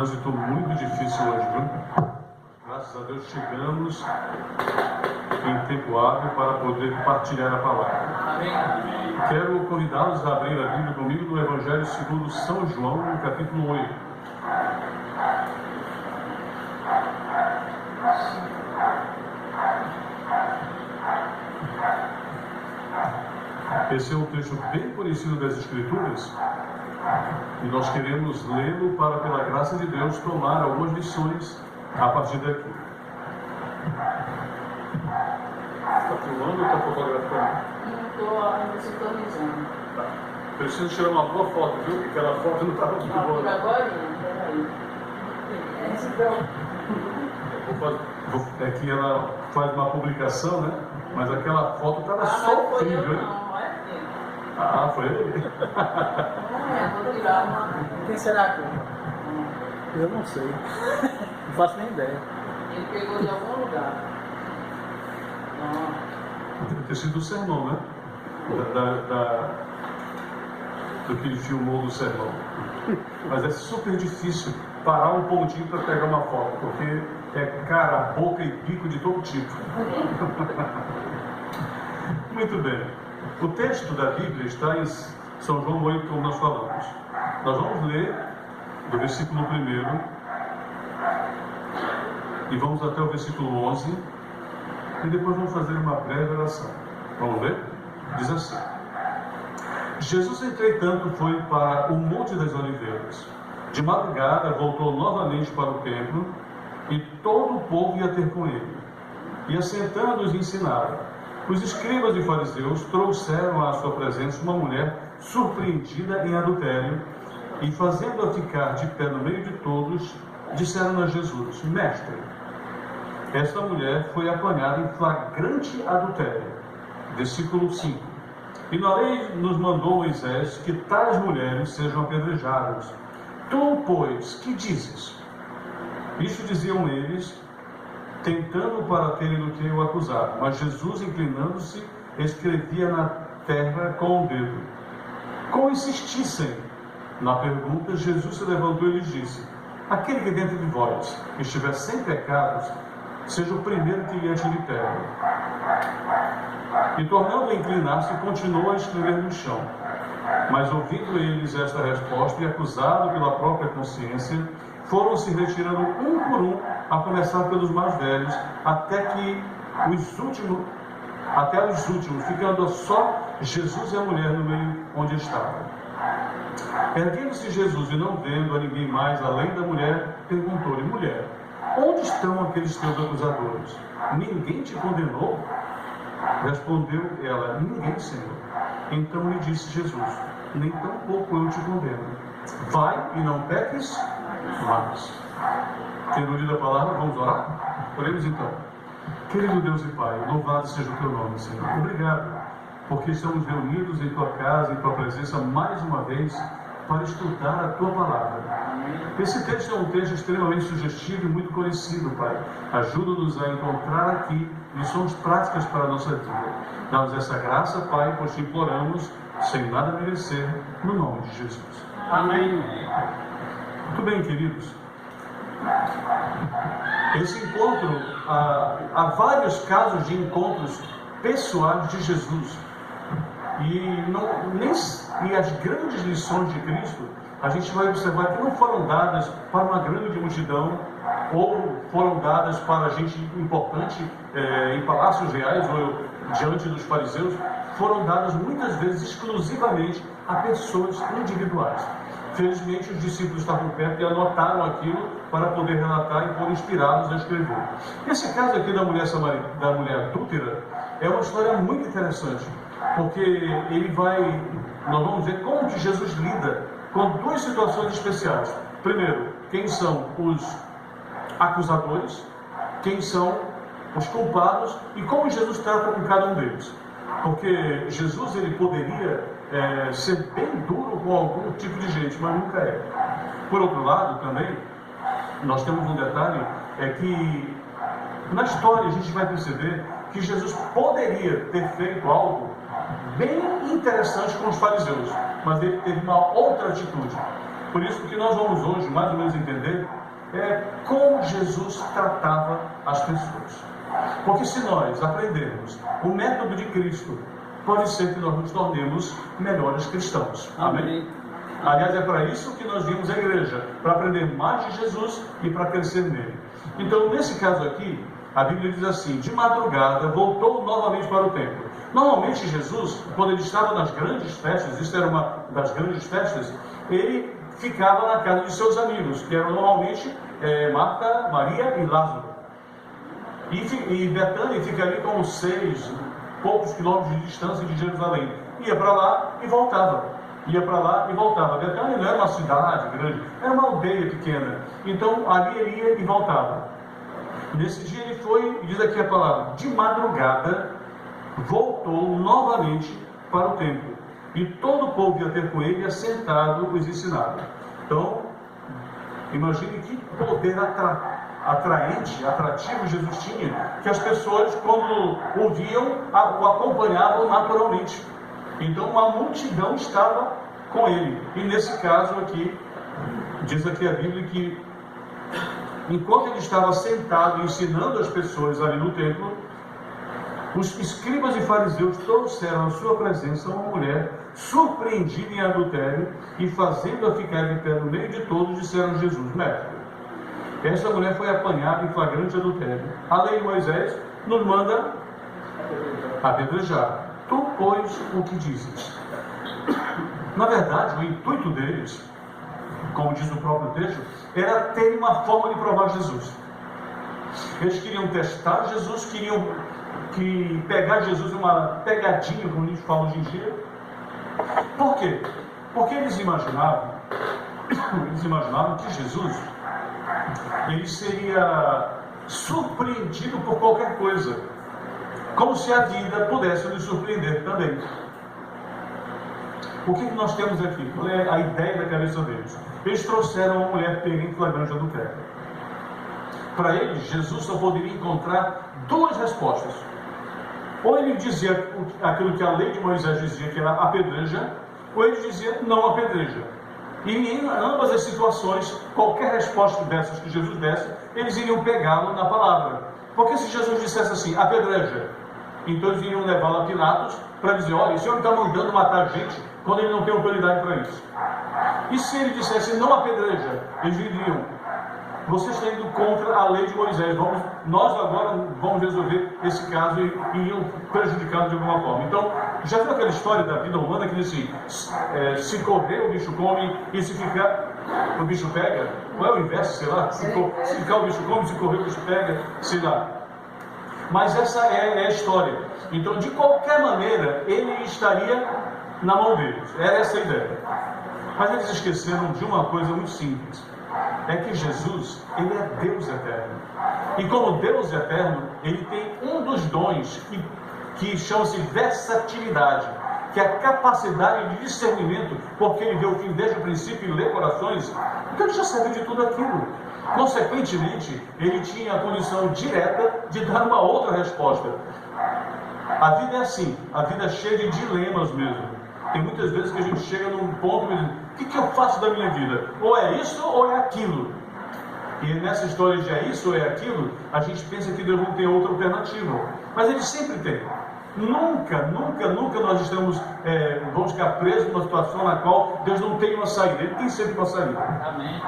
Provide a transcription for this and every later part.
trânsito muito difícil hoje, viu? Graças a Deus chegamos em tempo hábil para poder partilhar a palavra. Quero convidá-los a abrir a Bíblia comigo no Evangelho segundo São João, no capítulo 8. Esse é um texto bem conhecido das Escrituras e nós queremos lê-lo para, pela graça de Deus, tomar algumas lições a partir daqui. Está filmando ou está fotografando? Não estou revisando. Tá. Preciso tirar uma boa foto, viu? Porque aquela foto não estava muito boa. Por agora? É que ela faz uma publicação, né? Mas aquela foto estava sofrível, hein? Ah, foi ele? Vou tirar uma. Quem será que? Eu não sei. Não faço nem ideia. Ele pegou de algum lugar. Deve ter sido do sermão, né? Do que ele filmou do sermão. Mas é super difícil parar um pontinho para pegar uma foto, porque é cara, boca e bico de todo tipo. Muito bem. O texto da Bíblia está em São João 8, como nós falamos. Nós vamos ler do versículo 1 e vamos até o versículo 11 e depois vamos fazer uma breve oração. Vamos ver? Diz assim: Jesus, entretanto, foi para o Monte das Oliveiras. De madrugada voltou novamente para o templo e todo o povo ia ter com ele. E assentando-os ensinava. Os escribas e fariseus trouxeram à sua presença uma mulher surpreendida em adultério e, fazendo-a ficar de pé no meio de todos, disseram a Jesus: Mestre, esta mulher foi apanhada em flagrante adultério. Versículo 5. E na lei nos mandou Moisés que tais mulheres sejam apedrejadas. Tu, pois, que dizes? Isto diziam eles, tentando para terem do que o acusar. Mas Jesus, inclinando-se, escrevia na terra com o dedo. Como insistissem na pergunta, Jesus se levantou e lhes disse: Aquele que dentro de vós estiver sem pecados, seja o primeiro que lhe atire pedra. E tornando a inclinar-se, continuou a escrever no chão. Mas ouvindo eles esta resposta e acusado pela própria consciência, foram se retirando um por um, a começar pelos mais velhos, até os últimos, ficando só Jesus e a mulher no meio onde estavam. Erguendo-se Jesus e não vendo a ninguém mais além da mulher, perguntou-lhe: Mulher, onde estão aqueles teus acusadores? Ninguém te condenou? Respondeu ela: Ninguém, Senhor. Então lhe disse Jesus: Nem tampouco eu te condeno. Vai e não peques mais. Tendo lido a palavra, vamos orar? Oremos então. Querido Deus e Pai, louvado seja o teu nome, Senhor. Obrigado, porque estamos reunidos em tua casa, em tua presença, mais uma vez, para estudar a tua palavra. Esse texto é um texto extremamente sugestivo e muito conhecido, Pai. Ajuda-nos a encontrar aqui lições práticas para a nossa vida. Dá-nos essa graça, Pai, pois te imploramos, sem nada merecer, no nome de Jesus. Amém. Muito bem, queridos. Esse encontro, há vários casos de encontros pessoais de Jesus. E as grandes lições de Cristo, a gente vai observar que não foram dadas para uma grande multidão, ou foram dadas para gente importante em palácios reais ou diante dos fariseus. Foram dadas muitas vezes exclusivamente a pessoas individuais. Felizmente os discípulos estavam perto e anotaram aquilo para poder relatar e foram inspirados a escrever. Esse caso aqui da mulher adúltera é uma história muito interessante, porque nós vamos ver como que Jesus lida com duas situações especiais. Primeiro, quem são os acusadores, quem são os culpados e como Jesus trata com cada um deles. Porque Jesus ele poderia ser bem duro com algum tipo de gente, mas nunca é. Por outro lado, também, nós temos um detalhe, é que na história a gente vai perceber que Jesus poderia ter feito algo bem interessante com os fariseus, mas ele teve uma outra atitude. Por isso que nós vamos hoje, mais ou menos, entender como Jesus tratava as pessoas. Porque se nós aprendermos o método de Cristo, pode ser que nós nos tornemos melhores cristãos. Amém? Aliás, é para isso que nós vimos a igreja, para aprender mais de Jesus e para crescer nele. Então, nesse caso aqui, a Bíblia diz assim: de madrugada voltou novamente para o templo. Normalmente Jesus, quando ele estava nas grandes festas, isso era uma das grandes festas, ele ficava na casa de seus amigos, que eram normalmente Marta, Maria e Lázaro. E Betânia fica ali com 6 poucos quilômetros de distância de Jerusalém. Ia para lá e voltava. Ia para lá e voltava. Betânia não era uma cidade grande, era uma aldeia pequena. Então ali ele ia e voltava. Nesse dia ele foi, diz aqui a palavra, de madrugada voltou novamente para o templo. E todo o povo ia ter com ele, assentado, os ensinava. Então, imagine que poder atrativo Jesus tinha, que as pessoas, quando o viam, o acompanhavam naturalmente. Então, uma multidão estava com ele. E nesse caso aqui, diz aqui a Bíblia que, enquanto ele estava sentado ensinando as pessoas ali no templo, os escribas e fariseus trouxeram à sua presença uma mulher surpreendida em adultério e, fazendo-a ficar de pé no meio de todos, disseram a Jesus: Mestre, essa mulher foi apanhada em flagrante adultério. A lei de Moisés nos manda apedrejar. Tu, pois, o que dizes? Na verdade, o intuito deles, como diz o próprio texto, era ter uma forma de provar Jesus. Eles queriam testar Jesus, queriam pegar Jesus uma pegadinha, como a gente fala hoje em dia. Por quê? Porque eles imaginavam que Jesus ele seria surpreendido por qualquer coisa, como se a vida pudesse nos surpreender também. O que nós temos aqui? Qual é a ideia da cabeça deles? Eles trouxeram uma mulher pega em flagrante adultério. Para eles, Jesus só poderia encontrar 2 respostas. Ou ele dizia aquilo que a lei de Moisés dizia, que era apedreja, ou ele dizia não apedreja. E em ambas as situações, qualquer resposta dessas que Jesus desse, eles iriam pegá-lo na palavra. Porque se Jesus dissesse assim, apedreja, então eles iriam levá-lo a Pilatos para dizer: olha, esse homem está mandando matar gente quando ele não tem autoridade para isso. E se ele dissesse não apedreja, eles diriam: você está indo contra a lei de Moisés, nós agora vamos resolver esse caso e iam prejudicá-lo de alguma forma. Então, já viu aquela história da vida humana que diz assim: se correr o bicho come, e se ficar o bicho pega? Ou é o inverso, sei lá, se ficar o bicho come, se correr o bicho pega, sei lá. Mas essa é a história. Então, de qualquer maneira, ele estaria na mão deles. Era essa a ideia. Mas eles esqueceram de uma coisa muito simples. É que Jesus, ele é Deus eterno. E como Deus eterno, ele tem um dos dons que chama-se versatilidade, que é a capacidade de discernimento, porque ele vê o fim desde o princípio e lê corações. Então ele já sabia de tudo aquilo. Consequentemente, ele tinha a condição direta de dar uma outra resposta. A vida é assim, a vida é cheia de dilemas mesmo. Tem muitas vezes que a gente chega num ponto e diz: o que eu faço da minha vida? Ou é isso ou é aquilo. E nessa história de é isso ou é aquilo, a gente pensa que Deus não tem outra alternativa. Mas ele sempre tem. Nunca nós vamos ficar presos numa situação na qual Deus não tem uma saída. Ele tem sempre uma saída. Amém.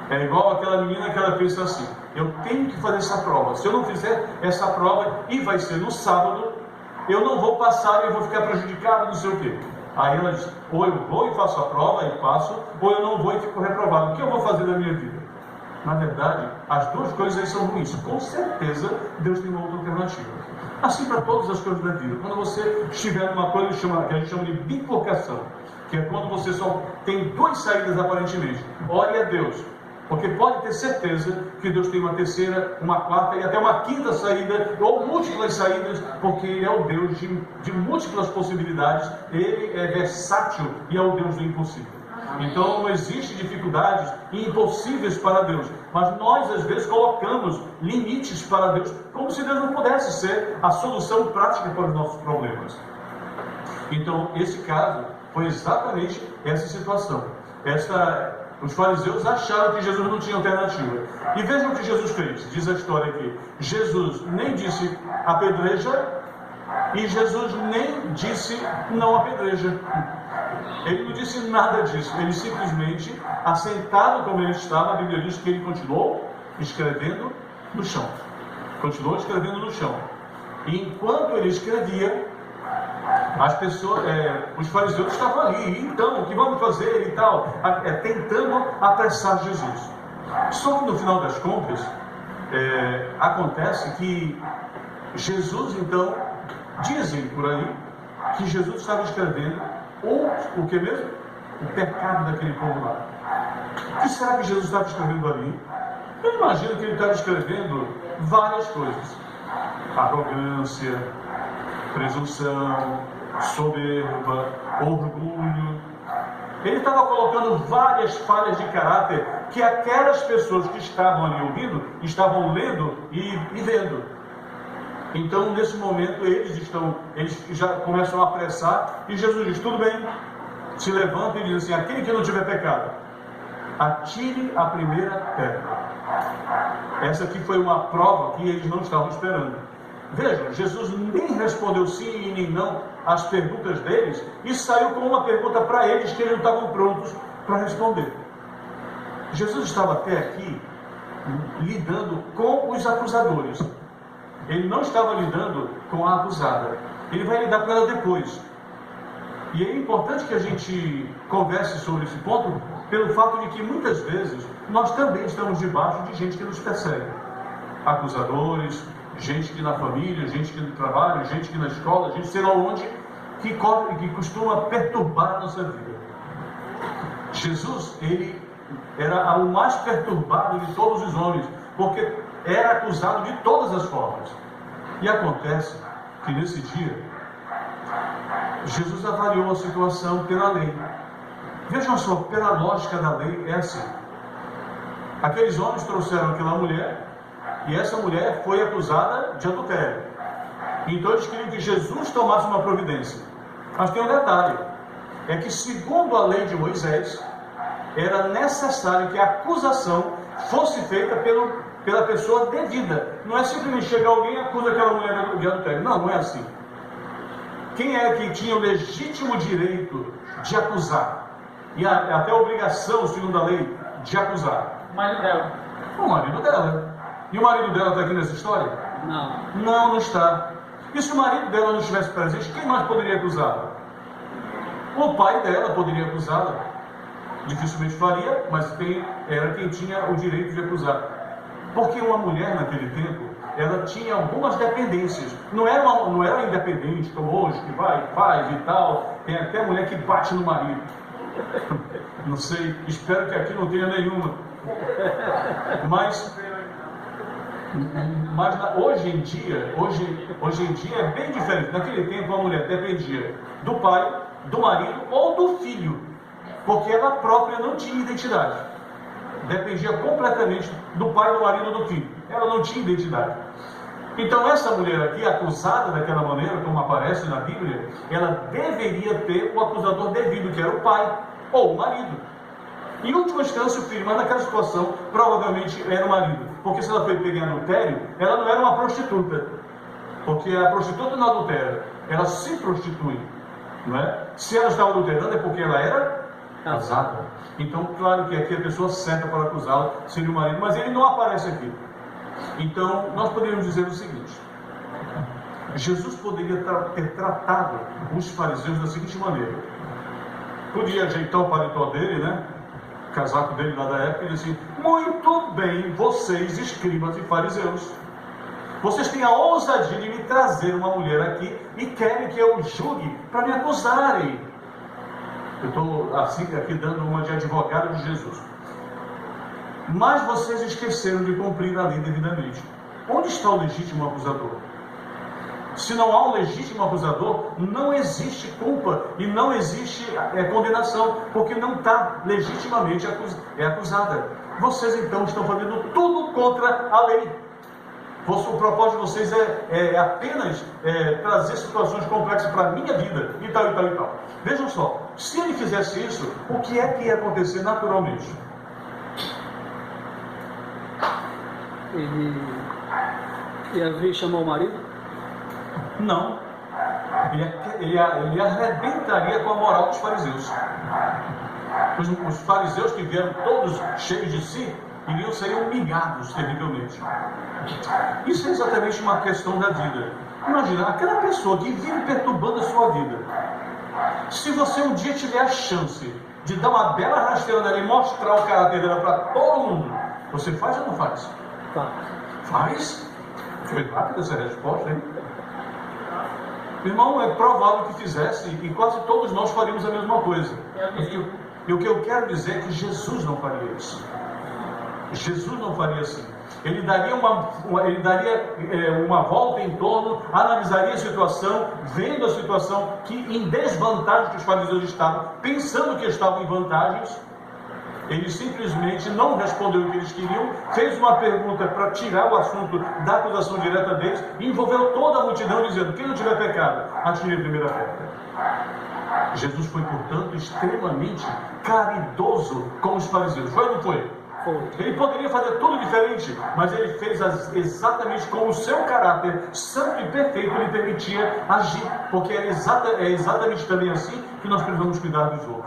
É igual aquela menina que ela pensa assim: eu tenho que fazer essa prova. Se eu não fizer essa prova, e vai ser no sábado, eu não vou passar e eu vou ficar prejudicado, não sei o quê. Aí ela diz: ou eu vou e faço a prova e passo, ou eu não vou e fico reprovado. O que eu vou fazer da minha vida? Na verdade, as 2 coisas aí são ruins. Com certeza, Deus tem uma outra alternativa. Assim para todas as coisas da vida. Quando você estiver numa coisa que a gente chama de bifurcação, que é quando você só tem 2 saídas aparentemente, ore a Deus. Porque pode ter certeza que Deus tem uma terceira, uma quarta e até uma quinta saída, ou múltiplas saídas, porque Ele é o Deus de múltiplas possibilidades. Ele é versátil e é o Deus do impossível. Então não existe dificuldades impossíveis para Deus, mas nós às vezes colocamos limites para Deus, como se Deus não pudesse ser a solução prática para os nossos problemas. Então esse caso foi exatamente essa situação. Os fariseus acharam que Jesus não tinha alternativa. E vejam o que Jesus fez. Diz a história aqui. Jesus nem disse apedreja e Jesus nem disse não apedreja. Ele não disse nada disso. Ele simplesmente, assentado como ele estava, a Bíblia diz que ele continuou escrevendo no chão. Continuou escrevendo no chão. E enquanto ele escrevia, as pessoas, os fariseus estavam ali. Então, o que vamos fazer e tal? Tentando apressar Jesus. Só que no final das contas, acontece que Jesus, então, dizem por aí, que Jesus estava escrevendo o que mesmo? O pecado daquele povo lá. O que será que Jesus estava escrevendo ali? Eu imagino que ele estava escrevendo várias coisas. Arrogância, presunção, soberba, orgulho. Ele estava colocando várias falhas de caráter que aquelas pessoas que estavam ali ouvindo, estavam lendo e vendo. Então, nesse momento, eles já começam a apressar e Jesus diz, tudo bem, se levanta e diz assim, aquele que não tiver pecado, atire a primeira pedra. Essa aqui foi uma prova que eles não estavam esperando. Vejam, Jesus nem respondeu sim e nem não às perguntas deles e saiu com uma pergunta para eles que eles não estavam prontos para responder. Jesus estava até aqui lidando com os acusadores. Ele não estava lidando com a acusada. Ele vai lidar com ela depois. E é importante que a gente converse sobre esse ponto pelo fato de que muitas vezes nós também estamos debaixo de gente que nos persegue. Acusadores, gente que na família, gente que no trabalho, gente que na escola, gente sei lá onde, que costuma perturbar a nossa vida. Jesus, ele era o mais perturbado de todos os homens, porque era acusado de todas as formas. E acontece que nesse dia, Jesus avaliou a situação pela lei. Vejam só, pela lógica da lei é assim. Aqueles homens trouxeram aquela mulher, e essa mulher foi acusada de adultério. Então eles queriam que Jesus tomasse uma providência. Mas tem um detalhe, é que segundo a lei de Moisés, era necessário que a acusação fosse feita pela pessoa devida. Não é simplesmente chegar alguém e acusa aquela mulher de adultério. Não, não é assim. Quem era que tinha o legítimo direito de acusar? E até a obrigação, segundo a lei, de acusar? O marido dela. O marido dela. E o marido dela está aqui nessa história? Não. Não está. E se o marido dela não estivesse presente, quem mais poderia acusá-la? O pai dela poderia acusá-la. Dificilmente faria, mas era quem tinha o direito de acusar. Porque uma mulher naquele tempo, ela tinha algumas dependências. Não era independente como hoje, que vai, faz e tal. Tem até mulher que bate no marido. Não sei, espero que aqui não tenha nenhuma. Mas hoje em dia é bem diferente. Naquele tempo a mulher dependia do pai, do marido ou do filho, porque ela própria não tinha identidade. Dependia completamente do pai, do marido ou do filho. Ela não tinha identidade. Então essa mulher aqui, acusada daquela maneira, como aparece na Bíblia, ela deveria ter o acusador devido, que era o pai ou o marido. Em última instância, o filho, mas naquela situação, provavelmente era o marido. Porque se ela foi pega em adultério, ela não era uma prostituta. Porque a prostituta não adultera, ela se prostitui. Não é? Se ela estava adulterando é porque ela era casada. Então, claro que aqui a pessoa certa para acusá-la seria o marido, mas ele não aparece aqui. Então, nós poderíamos dizer o seguinte: Jesus poderia ter tratado os fariseus da seguinte maneira. Podia ajeitar o paletó dele, né? O casaco dele lá da época, e dizer assim: muito bem, vocês, escribas e fariseus, vocês têm a ousadia de me trazer uma mulher aqui e querem que eu julgue para me acusarem. Eu estou assim aqui dando uma de advogado de Jesus. Mas vocês esqueceram de cumprir a lei devidamente. Onde está o legítimo acusador? Se não há um legítimo acusador, não existe culpa e não existe condenação, porque não está legitimamente acusada. Vocês então estão fazendo tudo contra a lei. O propósito de vocês é apenas trazer situações complexas para a minha vida, e tal, e tal, e tal. Vejam só, se ele fizesse isso, o que é que ia acontecer naturalmente? ele chamou o marido? Não. Ele arrebentaria com a moral dos fariseus. Os fariseus que vieram todos cheios de si, iriam ser humilhados terrivelmente. Isso é exatamente uma questão da vida. Imagina, aquela pessoa que vive perturbando a sua vida. Se você um dia tiver a chance de dar uma bela rasteira nela e mostrar o caráter dela para todo mundo, você faz ou não faz? Faz? Foi rápida essa resposta, hein? Irmão, é provável que fizesse, e quase todos nós faríamos a mesma coisa. E o que eu quero dizer é que Jesus não faria isso. Jesus não faria assim. Ele daria uma volta em torno, analisaria a situação, vendo a situação que em desvantagem que os fariseus estavam, pensando que estavam em vantagens. Ele simplesmente não respondeu o que eles queriam, fez uma pergunta para tirar o assunto da acusação direta deles e envolveu toda a multidão dizendo: quem não tiver pecado, atire a primeira pedra. Jesus foi, portanto, extremamente caridoso com os fariseus. Foi ou não foi? Ele poderia fazer tudo diferente, mas ele fez exatamente como o seu caráter santo e perfeito lhe permitia agir, porque é exatamente também assim que nós precisamos cuidar dos outros.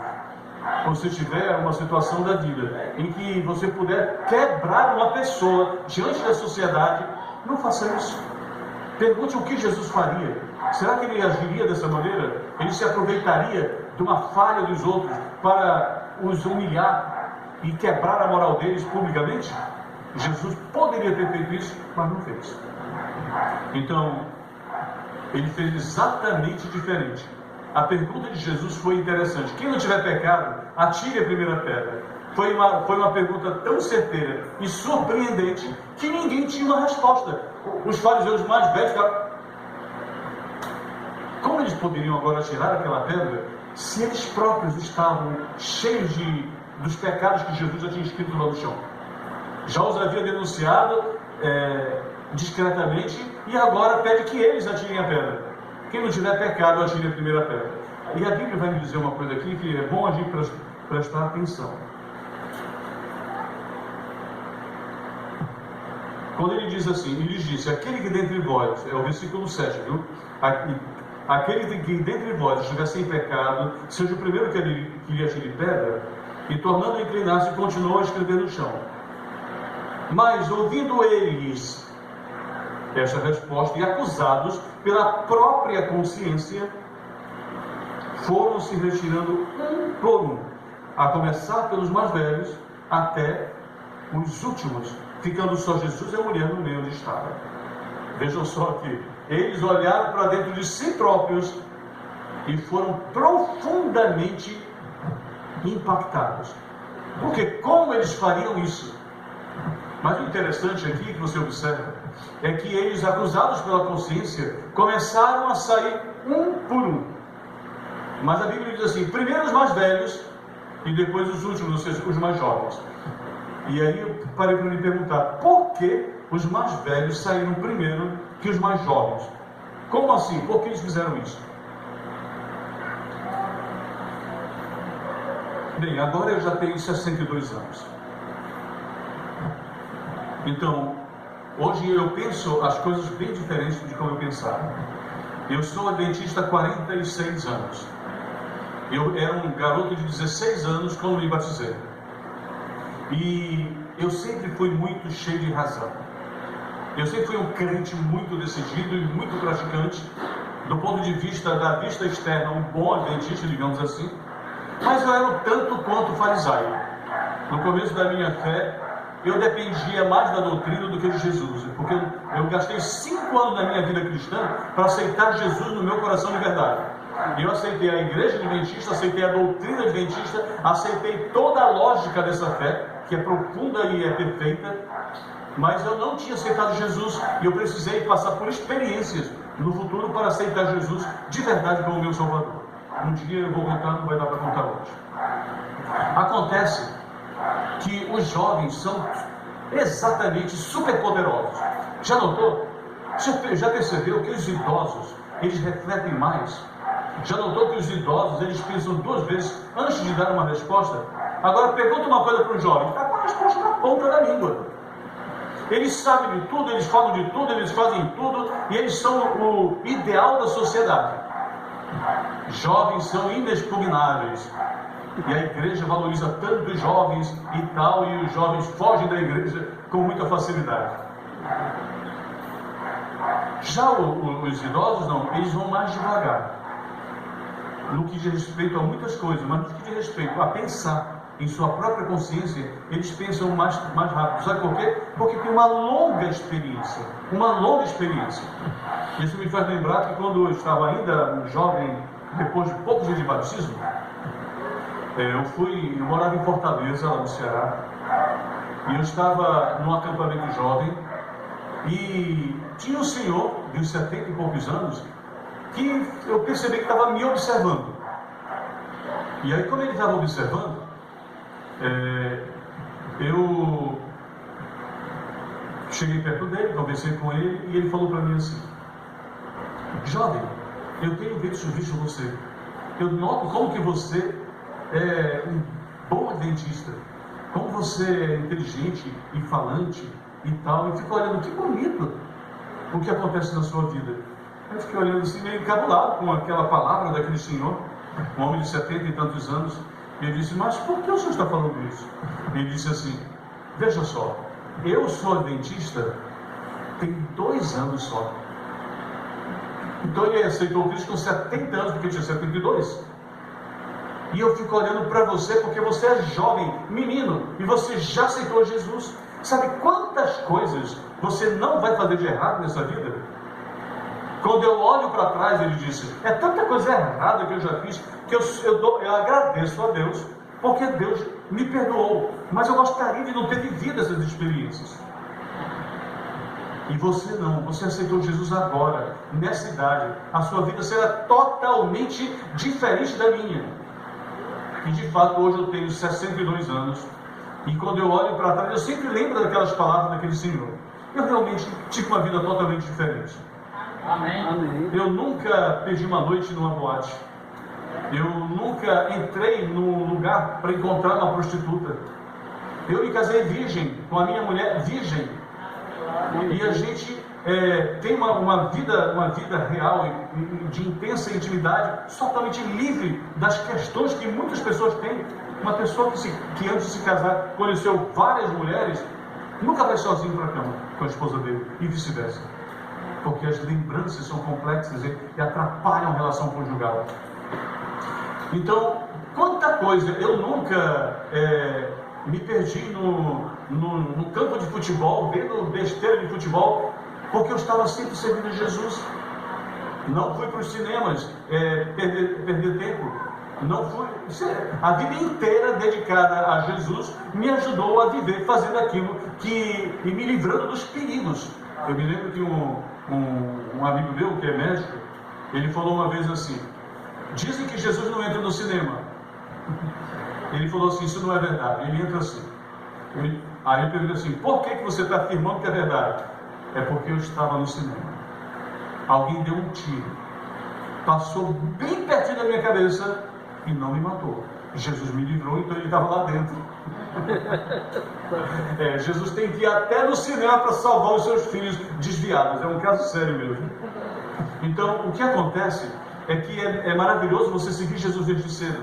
Quando você tiver uma situação da vida em que você puder quebrar uma pessoa diante da sociedade, não faça isso. Pergunte o que Jesus faria. Será que ele agiria dessa maneira? Ele se aproveitaria de uma falha dos outros para os humilhar e quebrar a moral deles publicamente? Jesus poderia ter feito isso, mas não fez. Então, ele fez exatamente diferente. A pergunta de Jesus foi interessante. Quem não tiver pecado, atire a primeira pedra. Foi uma pergunta tão certeira e surpreendente que ninguém tinha uma resposta. Os fariseus mais velhos ficaram: como eles poderiam agora tirar aquela pedra se eles próprios estavam cheios dos pecados que Jesus já tinha escrito lá no chão? Já os havia denunciado discretamente e agora pede que eles atirem a pedra. Quem não tiver pecado, atire a primeira pedra. E a Bíblia vai me dizer uma coisa aqui que é bom a gente prestar atenção. Quando ele diz assim, ele disse: aquele que dentre vós, é o versículo 7, viu? Aquele que dentre vós estiver sem pecado, seja o primeiro que lhe atire pedra. E tornando a inclinar-se, continuou a escrever no chão. Mas ouvindo eles esta resposta e acusados pela própria consciência, foram se retirando um por um, a começar pelos mais velhos até os últimos, ficando só Jesus e a mulher no meio onde estava. Vejam só aqui, eles olharam para dentro de si próprios e foram profundamente impactados. Porque como eles fariam isso? Mas o interessante aqui que você observa é que eles, acusados pela consciência, começaram a sair um por um. Mas a Bíblia diz assim: primeiro os mais velhos e depois os últimos, ou seja, os mais jovens. E aí eu parei para me perguntar: por que os mais velhos saíram primeiro que os mais jovens? Como assim? Por que eles fizeram isso? Bem, agora eu já tenho 62 anos. Então, hoje eu penso as coisas bem diferentes de como eu pensava. Eu sou adventista há 46 anos. Eu era um garoto de 16 anos quando me batizei. E eu sempre fui muito cheio de razão. Eu sempre fui um crente muito decidido e muito praticante, do ponto de vista da vista externa, um bom adventista, digamos assim. Mas eu era um tanto quanto fariseu. No começo da minha fé, eu dependia mais da doutrina do que de Jesus, porque eu gastei 5 anos da minha vida cristã para aceitar Jesus no meu coração de verdade. Eu aceitei a igreja adventista, aceitei a doutrina adventista, aceitei toda a lógica dessa fé, que é profunda e é perfeita, mas eu não tinha aceitado Jesus e eu precisei passar por experiências no futuro para aceitar Jesus de verdade como meu Salvador. Um dia eu vou contar, não vai dar para contar hoje. Acontece que os jovens são exatamente superpoderosos. Já notou? Já percebeu que os idosos, eles refletem mais? Já notou que os idosos, eles pensam 2 vezes antes de dar uma resposta? Agora pergunta uma coisa para um jovem, está com a resposta na ponta da língua. Eles sabem de tudo, eles falam de tudo, eles fazem tudo, e eles são o ideal da sociedade. Jovens são inexpugnáveis. E a igreja valoriza tanto os jovens e tal, e os jovens fogem da igreja com muita facilidade. Já os idosos não, eles vão mais devagar. No que diz respeito a muitas coisas, mas no que diz respeito a pensar em sua própria consciência, eles pensam mais rápido. Sabe por quê? Porque tem uma longa experiência. Uma longa experiência. Isso me faz lembrar que quando eu estava ainda um jovem, depois de poucos dias de batismo, eu morava em Fortaleza, lá no Ceará, e eu estava num acampamento jovem, e tinha um senhor de uns 70 e poucos anos, que eu percebi que estava me observando. E aí, quando ele estava observando, eu cheguei perto dele, conversei com ele, e ele falou para mim assim: jovem, eu tenho visto você, eu noto como que você é um bom adventista, como você é inteligente e falante e tal, e fico olhando, que bonito o que acontece na sua vida. Eu fiquei olhando assim, meio encabulado com aquela palavra daquele senhor, um homem de 70 e tantos anos, e eu disse: mas por que o senhor está falando isso? Ele disse assim: veja só, eu sou adventista tem 2 anos só. Então ele aceitou Cristo com 70 anos, porque tinha 72. E eu fico olhando para você, porque você é jovem, menino, e você já aceitou Jesus. Sabe quantas coisas você não vai fazer de errado nessa vida? Quando eu olho para trás, ele disse: é tanta coisa errada que eu já fiz, que eu agradeço a Deus, porque Deus me perdoou. Mas eu gostaria de não ter vivido essas experiências. E você não, você aceitou Jesus agora, nessa idade. A sua vida será totalmente diferente da minha. E de fato, hoje eu tenho 62 anos. E quando eu olho para trás, eu sempre lembro daquelas palavras daquele senhor. Eu realmente tive uma vida totalmente diferente. Amém. Amém. Eu nunca perdi uma noite numa boate. Eu nunca entrei num lugar para encontrar uma prostituta. Eu me casei virgem, com a minha mulher virgem. E a gente tem uma vida real e de intensa intimidade, totalmente livre das questões que muitas pessoas têm. Uma pessoa que antes de se casar conheceu várias mulheres, nunca vai sozinho para a cama com a esposa dele, e vice-versa. Porque as lembranças são complexas e atrapalham a relação conjugal. Então, quanta coisa, eu nunca me perdi no campo de futebol, vendo besteira de futebol, porque eu estava sempre servindo Jesus. Não fui para os cinemas perder tempo. Não fui. A vida inteira dedicada a Jesus me ajudou a viver fazendo aquilo e me livrando dos perigos. Eu me lembro que um amigo meu, que é médico, ele falou uma vez assim: dizem que Jesus não entra no cinema. Ele falou assim: isso não é verdade. Ele entra assim. Aí eu perguntei assim: por que você está afirmando que é verdade? É porque eu estava no cinema. Alguém deu um tiro, passou bem pertinho da minha cabeça e não me matou. Jesus me livrou, então ele estava lá dentro. Jesus tem que ir até no cinema para salvar os seus filhos desviados. É um caso sério mesmo. Então, o que acontece é que é maravilhoso você seguir Jesus desde cedo.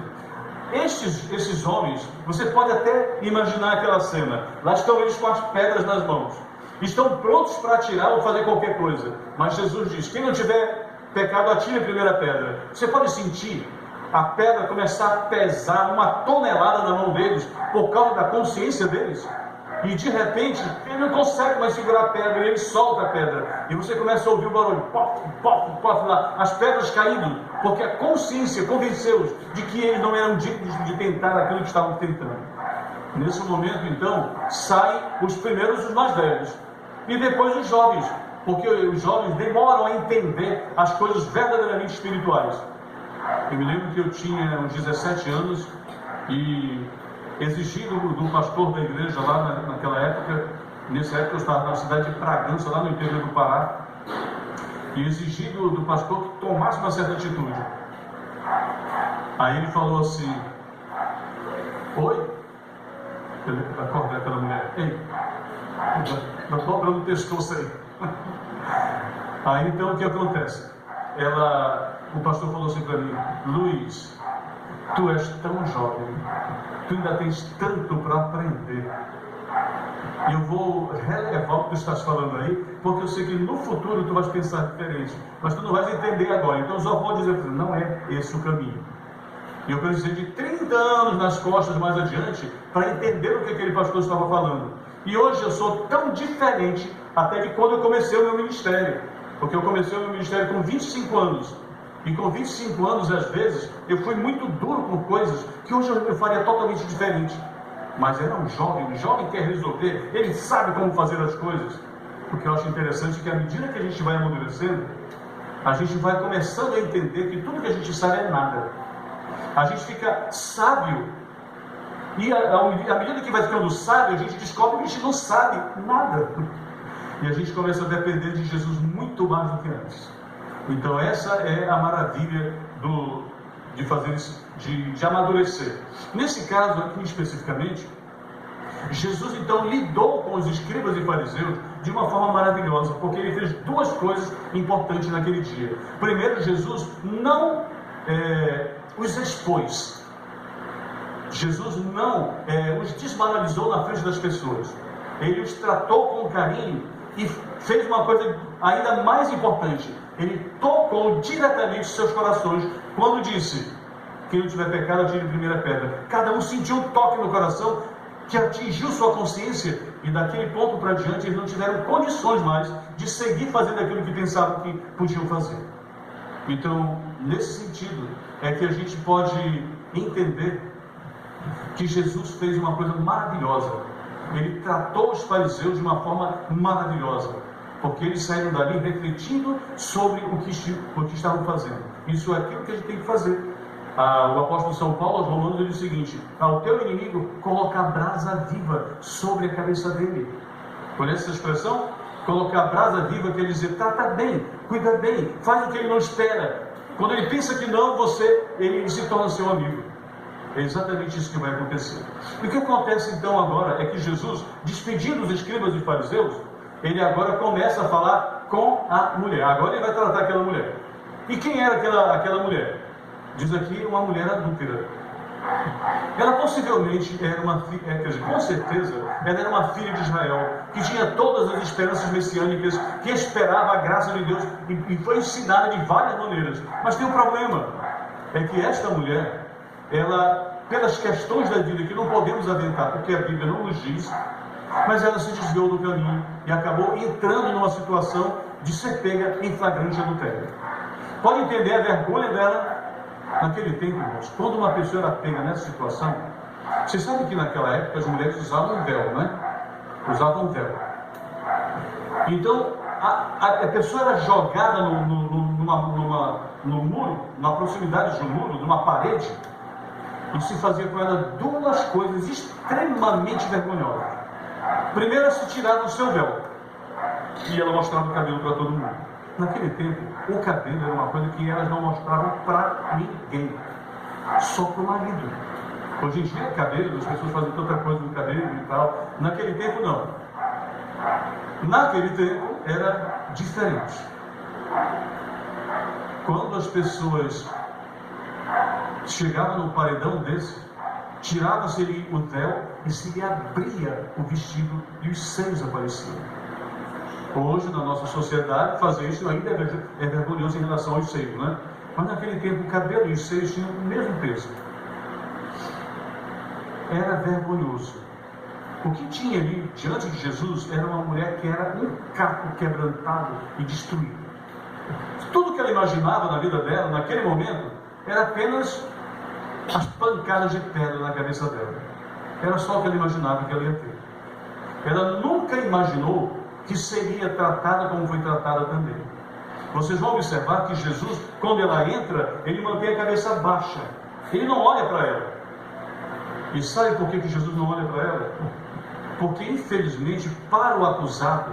Esses homens, você pode até imaginar aquela cena. Lá estão eles com as pedras nas mãos. Estão prontos para atirar ou fazer qualquer coisa. Mas Jesus diz: quem não tiver pecado, atire a primeira pedra. Você pode sentir a pedra começar a pesar 1 tonelada na mão deles, por causa da consciência deles. E de repente, ele não consegue mais segurar a pedra, e ele solta a pedra. E você começa a ouvir o barulho, pof, pof, pof, lá, as pedras caindo, porque a consciência convenceu-os de que eles não eram dignos de tentar aquilo que estavam tentando. Nesse momento, então, saem os primeiros, os mais velhos, e depois os jovens, porque os jovens demoram a entender as coisas verdadeiramente espirituais. Eu me lembro que eu tinha uns 17 anos e exigi do pastor da igreja lá naquela época, nessa época eu estava na cidade de Bragança, lá no interior do Pará, e exigi do pastor que tomasse uma certa atitude. Aí ele falou assim: oi? Acordei aquela mulher: ei, Da dobra no pescoço aí. Aí então o que acontece? O pastor falou assim para mim: Luiz, tu és tão jovem, tu ainda tens tanto para aprender. Eu vou relevar o que tu estás falando aí, porque eu sei que no futuro tu vais pensar diferente, mas tu não vais entender agora. Então eu só vou dizer, não é esse o caminho. E eu precisei de 30 anos nas costas mais adiante para entender o que aquele pastor estava falando. E hoje eu sou tão diferente até de quando eu comecei o meu ministério. Porque eu comecei o meu ministério com 25 anos. E com 25 anos, às vezes, eu fui muito duro com coisas que hoje eu faria totalmente diferente. Mas era um jovem quer resolver, ele sabe como fazer as coisas. O que eu acho interessante é que à medida que a gente vai amadurecendo, a gente vai começando a entender que tudo que a gente sabe é nada. A gente fica sábio. E à medida que vai ficando sábio, a gente descobre que a gente não sabe nada. E a gente começa a depender de Jesus muito mais do que antes. Então essa é a maravilha de fazer isso, de amadurecer. Nesse caso aqui especificamente, Jesus então lidou com os escribas e fariseus de uma forma maravilhosa, porque ele fez duas coisas importantes naquele dia. Primeiro, Jesus não os expôs. Jesus não os desmoralizou na frente das pessoas. Ele os tratou com carinho e fez uma coisa ainda mais importante. Ele tocou diretamente os seus corações quando disse: quem não tiver pecado, atire a primeira pedra. Cada um sentiu um toque no coração que atingiu sua consciência, e daquele ponto para diante eles não tiveram condições mais de seguir fazendo aquilo que pensavam que podiam fazer. Então, nesse sentido, é que a gente pode entender que Jesus fez uma coisa maravilhosa. Ele tratou os fariseus de uma forma maravilhosa, porque eles saíram dali refletindo sobre o que estavam fazendo. Isso é aquilo que a gente tem que fazer. O apóstolo São Paulo aos Romanos diz o seguinte: ao teu inimigo coloca a brasa viva sobre a cabeça dele. Conhece essa expressão? Colocar a brasa viva quer dizer trata bem, cuida bem, faz o que ele não espera. Quando ele pensa que não, ele se torna seu amigo. É exatamente isso que vai acontecer. E o que acontece então agora é que Jesus, despedindo os escribas e fariseus, ele agora começa a falar com a mulher. Agora ele vai tratar aquela mulher. E quem era aquela mulher? Diz aqui, uma mulher adúltera. Ela possivelmente era com certeza, ela era uma filha de Israel, que tinha todas as esperanças messiânicas, que esperava a graça de Deus, e foi ensinada de várias maneiras. Mas tem um problema, é que esta mulher, ela, pelas questões da vida que não podemos aventar, porque a Bíblia não nos diz, mas ela se desviou do caminho e acabou entrando numa situação de ser pega em flagrante adultério. Pode entender a vergonha dela? Naquele tempo, irmãos, quando uma pessoa era pega nessa situação, você sabe que naquela época as mulheres usavam um véu, né? Usavam um véu. Então, a pessoa era jogada no muro, na proximidade de um muro, numa parede, e se fazia com ela duas coisas extremamente vergonhosas. Primeiro, se tirava o seu véu, e ela mostrava o cabelo para todo mundo. Naquele tempo, o cabelo era uma coisa que elas não mostravam para ninguém, só para o marido. Hoje em dia, cabelo, as pessoas fazem tanta coisa no cabelo e tal. Naquele tempo, não. Naquele tempo, era diferente. Quando as pessoas chegavam num paredão desse, tirava-se o véu e se lhe abria o vestido e os seios apareciam. Hoje, na nossa sociedade, fazer isso ainda é vergonhoso em relação aos seios, né? Mas naquele tempo, o cabelo e os seios tinham o mesmo peso. Era vergonhoso. O que tinha ali diante de Jesus era uma mulher que era um caco quebrantado e destruído. Tudo que ela imaginava na vida dela, naquele momento, era apenas as pancadas de pedra na cabeça dela. Era só o que ela imaginava que ela ia ter. Ela nunca imaginou que seria tratada como foi tratada também. Vocês vão observar que Jesus, quando ela entra, ele mantém a cabeça baixa. Ele não olha para ela. E sabe por que Jesus não olha para ela? Porque, infelizmente, para o acusado,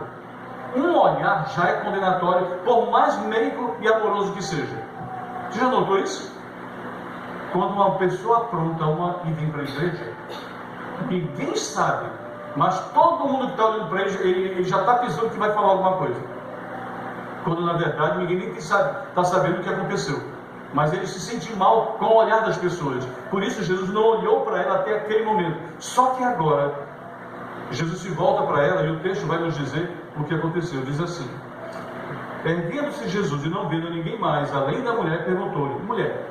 um olhar já é condenatório, por mais meigo e amoroso que seja. Você já notou isso? Quando uma pessoa apronta e vem para a igreja, ninguém sabe Mas todo mundo que está olhando para ele já está pensando que vai falar alguma coisa. Quando na verdade ninguém nem está sabendo o que aconteceu. Mas ele se sente mal com o olhar das pessoas. Por isso Jesus não olhou para ela até aquele momento. Só que agora, Jesus se volta para ela e o texto vai nos dizer o que aconteceu. Diz assim: erguendo-se Jesus e não vendo ninguém mais, além da mulher, perguntou-lhe: mulher,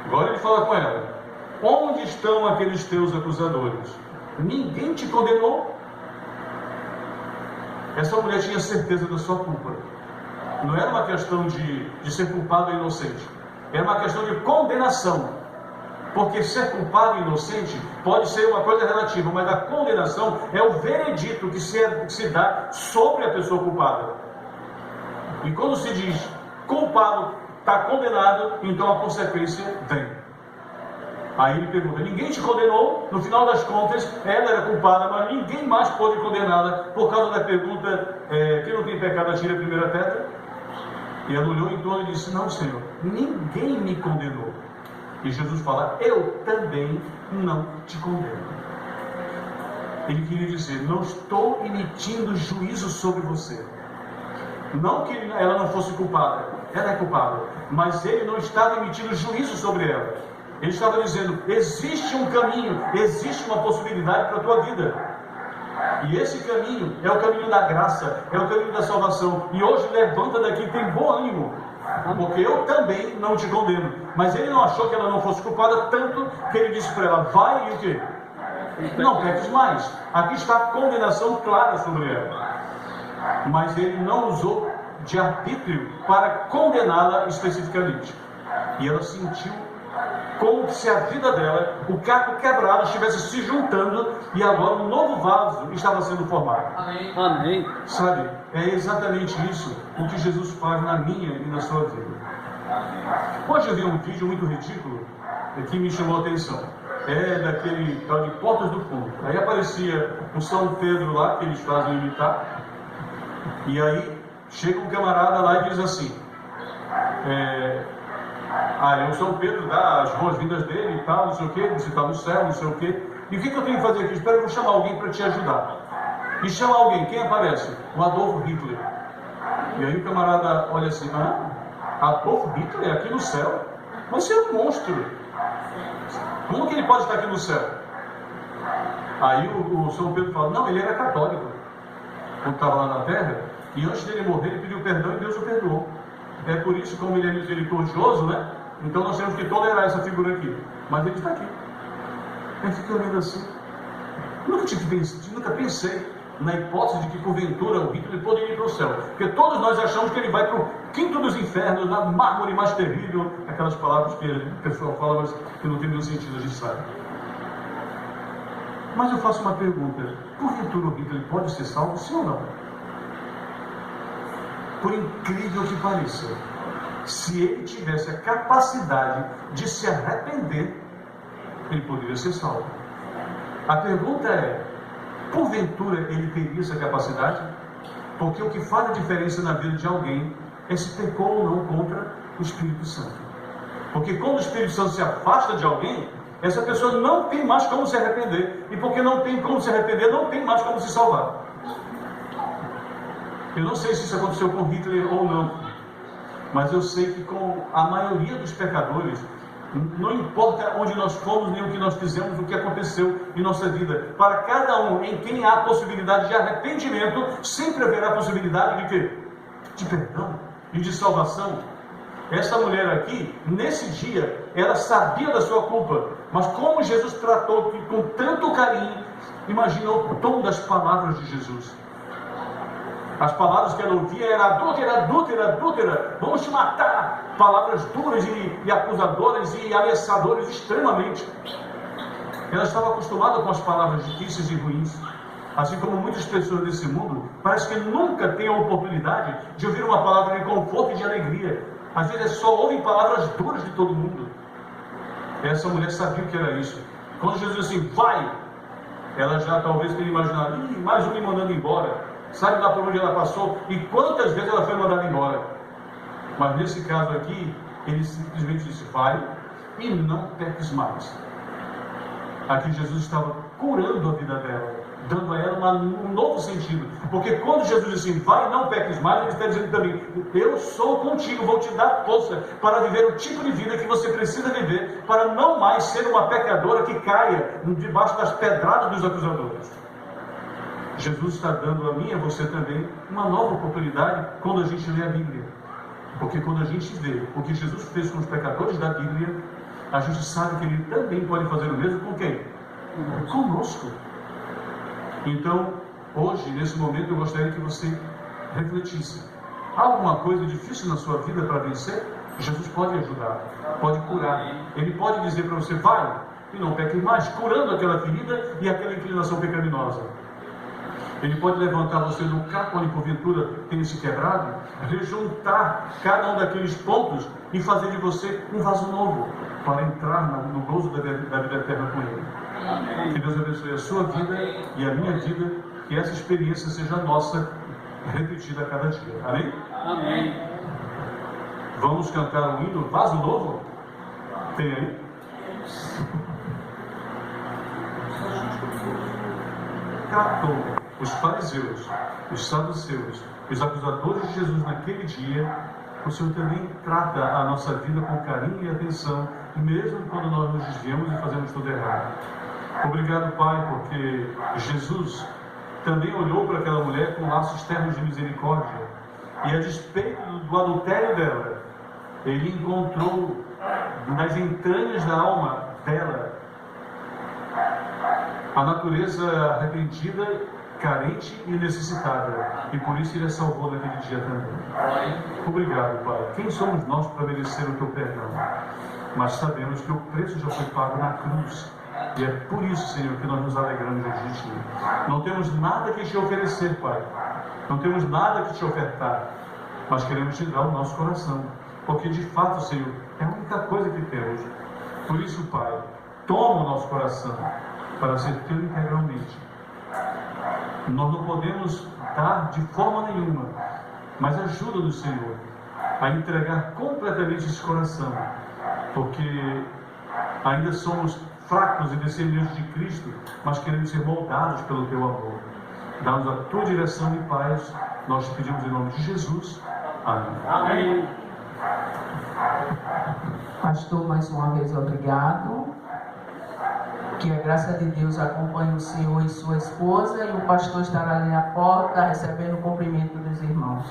agora ele fala com ela, onde estão aqueles teus acusadores? Ninguém te condenou? Essa mulher tinha certeza da sua culpa. Não era uma questão de ser culpado ou inocente. Era uma questão de condenação. Porque ser culpado e inocente pode ser uma coisa relativa, mas a condenação é o veredito que se dá sobre a pessoa culpada. E quando se diz culpado, está condenado, então a consequência vem. Aí ele pergunta: ninguém te condenou? No final das contas, ela era culpada, mas ninguém mais pôde condená-la por causa da pergunta: quem não tem pecado atire a primeira pedra? E ela olhou em torno e disse: não, Senhor, ninguém me condenou. E Jesus fala: eu também não te condeno. Ele queria dizer: não estou emitindo juízo sobre você. Não que ela não fosse culpada, ela é culpada, mas ele não estava emitindo juízo sobre ela. Ele estava dizendo: existe um caminho, existe uma possibilidade para a tua vida. E esse caminho é o caminho da graça, é o caminho da salvação. E hoje levanta daqui, tem bom ânimo, porque eu também não te condeno. Mas ele não achou que ela não fosse culpada, tanto que ele disse para ela: vai e o quê? Não peques mais. Aqui está a condenação clara sobre ela. Mas ele não usou de arbítrio para condená-la especificamente. E ela sentiu como se a vida dela, o caco quebrado, estivesse se juntando e agora um novo vaso estava sendo formado. Amém. Amém. Sabe, é exatamente isso o que Jesus faz na minha e na sua vida. Hoje eu vi um vídeo muito ridículo que me chamou a atenção. É daquele tal de Portas do Fundo. Aí aparecia o São Pedro lá, que eles fazem imitar. E aí chega um camarada lá e diz assim: o São Pedro dá as boas-vindas dele e tal, não sei o que, você está no céu, não sei o que. E o que eu tenho que fazer aqui? Espera, eu vou chamar alguém para te ajudar. E chama alguém, quem aparece? O Adolfo Hitler. E aí o camarada olha assim: Adolfo Hitler aqui no céu? Mas você é um monstro. Como que ele pode estar aqui no céu? Aí o São Pedro fala: não, ele era católico quando estava lá na terra, e antes dele morrer ele pediu perdão e Deus o perdoou. É por isso, como ele é misericordioso, né? Então nós temos que tolerar essa figura aqui. Mas ele está aqui. Eu fiquei olhando assim. Nunca pensei na hipótese de que porventura o Hitler poderia ir para o céu. Porque todos nós achamos que ele vai para o quinto dos infernos, na mármore mais terrível, aquelas palavras que o pessoal fala, mas que não tem nenhum sentido, a gente sabe. Mas eu faço uma pergunta: porventura o Hitler pode ser salvo, sim ou não? Por incrível que pareça, se ele tivesse a capacidade de se arrepender, ele poderia ser salvo. A pergunta é: porventura ele teria essa capacidade? Porque o que faz a diferença na vida de alguém é se pecou ou não contra o Espírito Santo. Porque quando o Espírito Santo se afasta de alguém, essa pessoa não tem mais como se arrepender. E porque não tem como se arrepender, não tem mais como se salvar. Eu não sei se isso aconteceu com Hitler ou não, mas eu sei que com a maioria dos pecadores, não importa onde nós fomos, nem o que nós fizemos, o que aconteceu em nossa vida, para cada um em quem há possibilidade de arrependimento, sempre haverá possibilidade de quê? De perdão e de salvação. Essa mulher aqui, nesse dia, ela sabia da sua culpa, mas como Jesus tratou com tanto carinho, imagina o tom das palavras de Jesus. As palavras que ela ouvia eram: adúltera, adúltera, adúltera, vamos te matar. Palavras duras e acusadoras e ameaçadoras extremamente. Ela estava acostumada com as palavras difíceis e ruins. Assim como muitas pessoas desse mundo, parece que nunca têm a oportunidade de ouvir uma palavra de conforto e de alegria. Às vezes só ouvem palavras duras de todo mundo. Essa mulher sabia o que era isso. Quando Jesus disse assim: vai, ela já talvez tenha imaginado: mais um me mandando embora. Sabe lá por onde ela passou e quantas vezes ela foi mandada embora. Mas nesse caso aqui, ele simplesmente disse: vai e não peques mais. Aqui Jesus estava curando a vida dela, dando a ela um novo sentido. Porque quando Jesus disse assim, vai, não peques mais, ele está dizendo também, eu sou contigo, vou te dar força para viver o tipo de vida que você precisa viver, para não mais ser uma pecadora que caia debaixo das pedradas dos acusadores. Jesus está dando a mim e a você também uma nova oportunidade quando a gente lê a Bíblia. Porque quando a gente vê o que Jesus fez com os pecadores da Bíblia, a gente sabe que Ele também pode fazer o mesmo com quem? Conosco. Então, hoje, nesse momento, eu gostaria que você refletisse. Há alguma coisa difícil na sua vida para vencer? Jesus pode ajudar, pode curar. Ele pode dizer para você, vai e não peque mais, curando aquela ferida e aquela inclinação pecaminosa. Ele pode levantar você do caco onde porventura tenha se quebrado, rejuntar cada um daqueles pontos e fazer de você um vaso novo para entrar no gozo da vida eterna com Ele. Amém. Que Deus abençoe a sua vida e a minha vida, que essa experiência seja nossa, repetida a cada dia. Amém? Amém. Vamos cantar o hino Vaso Novo? Tem aí? Tratou os fariseus, os saduceus, os acusadores de Jesus naquele dia. O Senhor também trata a nossa vida com carinho e atenção, mesmo quando nós nos desviamos e fazemos tudo errado. Obrigado, Pai, porque Jesus também olhou para aquela mulher com laços ternos de misericórdia, e a despeito do adultério dela, Ele encontrou nas entranhas da alma dela a natureza arrependida, carente e necessitada, e por isso Ele a salvou naquele dia também. Obrigado, Pai. Quem somos nós para merecer o Teu perdão? Mas sabemos que o preço já foi pago na cruz, e é por isso, Senhor, que nós nos alegramos de Ti. Não temos nada que Te oferecer, Pai. Não temos nada que Te ofertar, mas queremos Te dar o nosso coração, porque de fato, Senhor, é a única coisa que temos. Por isso, Pai, toma o nosso coração para ser Teu integralmente. Nós não podemos dar de forma nenhuma, mas ajuda-nos, Senhor, a entregar completamente esse coração, porque ainda somos fracos e descendentes de Cristo, mas queremos ser moldados pelo Teu amor. Dá-nos a Tua direção e paz, nós te pedimos em nome de Jesus. Amém. Amém. Pastor, mais uma vez, obrigado. Que a graça de Deus acompanhe o senhor e sua esposa, e o pastor estará ali na porta recebendo o cumprimento dos irmãos.